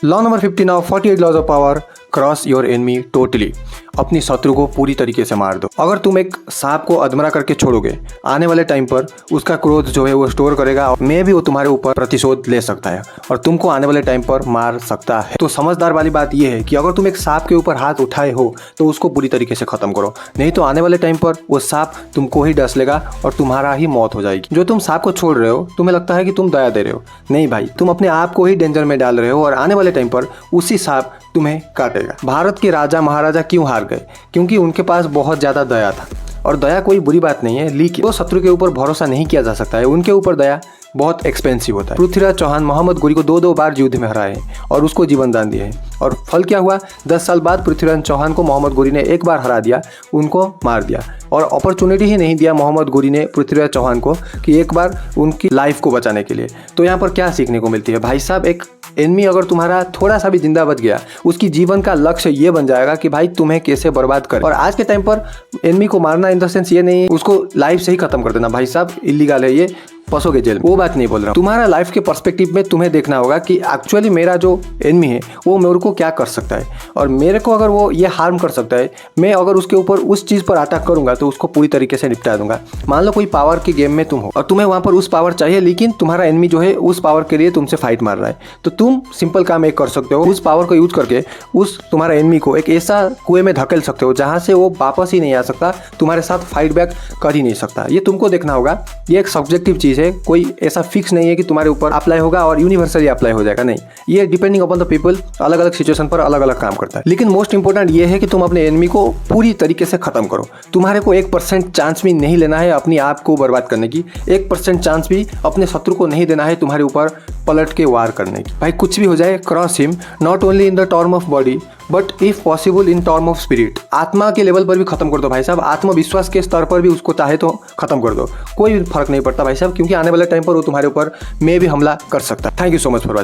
Law number 15 of 48 laws of power, cross your enemy totally. अपनी शत्रु को पूरी तरीके से मार दो। अगर तुम एक सांप को अधमरा करके छोड़ोगे, आने वाले टाइम पर उसका क्रोध जो है वो स्टोर करेगा और मैं भी वो तुम्हारे ऊपर प्रतिशोध ले सकता है और तुमको आने वाले टाइम पर मार सकता है। तो समझदार वाली बात यह है कि अगर तुम एक सांप के ऊपर हाथ उठाए हो तो उसको पूरी तरीके से खत्म करो, नहीं तो आने वाले टाइम पर वो सांप तुमको ही डस लेगा और तुम्हारा ही मौत हो जाएगी। जो तुम सांप को छोड़ रहे हो, तुम्हें लगता है कि तुम दया दे रहे हो, नहीं भाई, तुम अपने आप को ही डेंजर में डाल रहे हो और आने वाले टाइम पर उसी सांप तुम्हें काटेगा। भारत के राजा महाराजा क्यों हार गए? क्योंकि उनके पास बहुत ज्यादा दया था। और दया कोई बुरी बात नहीं है, लेकिन वो शत्रु के ऊपर भरोसा नहीं किया जा सकता है, उनके ऊपर दया बहुत एक्सपेंसिव होता है। पृथ्वीराज चौहान मोहम्मद गोरी को दो बार युद्ध में हराए और उसको जीवन दान दिए हैं। और फल क्या हुआ? 10 साल बाद पृथ्वीराज चौहान को मोहम्मद गोरी ने एक बार हरा दिया, उनको मार दिया और अपॉर्चुनिटी ही नहीं दिया मोहम्मद गोरी ने पृथ्वीराज चौहान को कि एक बार उनकी लाइफ को बचाने के लिए। तो यहाँ पर क्या सीखने को मिलती है भाई साहब? एक एनिमी अगर तुम्हारा थोड़ा सा भी जिंदा बच गया, उसकी जीवन का लक्ष्य ये बन जाएगा कि भाई तुम्हें कैसे बर्बाद करे। और आज के टाइम पर एनिमी को मारना इन द सेंस ये नहीं उसको लाइफ से ही खत्म कर देना, भाई साहब इलीगल है, ये फंसोगे जेल में, वो बात नहीं बोल रहा हूँ। तुम्हारा लाइफ के पर्सपेक्टिव में तुम्हें देखना होगा कि एक्चुअली मेरा जो एनिमी है वो मेरे को क्या कर सकता है और मेरे को अगर वो ये हार्म कर सकता है, मैं अगर उसके ऊपर उस चीज़ पर अटैक करूंगा तो उसको पूरी तरीके से निपटा दूंगा। मान लो कोई पावर की गेम में तुम हो और तुम्हें वहाँ पर उस पावर चाहिए, लेकिन तुम्हारा एनिमी जो है उस पावर के लिए तुमसे फाइट मार रहा है, तो तुम सिंपल काम एक कर सकते हो, उस पावर को यूज करके उस तुम्हारा एनिमी को एक ऐसा कुएं में धकेल सकते हो जहाँ से वो वापस ही नहीं आ सकता, तुम्हारे साथ फाइट बैक कर ही नहीं सकता। ये तुमको देखना होगा। ये एक सब्जेक्टिव चीज़ है, कोई ऐसा फिक्स नहीं है कि तुम्हारे ऊपर अप्लाई होगा और यूनिवर्सली अप्लाई हो जाएगा, नहीं। ये डिपेंडिंग अपॉन द पीपल, अलग अलग सिचुएशन पर अलग अलग काम करता है। लेकिन मोस्ट इंपॉर्टेंट ये है कि तुम अपने एनिमी को पूरी तरीके से खत्म करो। तुम्हारे को 1% चांस भी नहीं लेना है अपनी आप को बर्बाद करने की, 1% चांस भी अपने शत्रु को नहीं देना है तुम्हारे ऊपर पलट के वार करने की। भाई कुछ भी हो जाए, cross him not only in the term of body but if possible in term of spirit. आत्मा के लेवल पर भी खत्म कर दो भाई साहब, आत्मविश्वास के स्तर पर भी उसको चाहे तो खत्म कर दो, कोई फर्क नहीं पड़ता भाई साहब, क्योंकि आने वाले टाइम पर वो तुम्हारे ऊपर में भी हमला कर सकता है। Thank you so much for watching.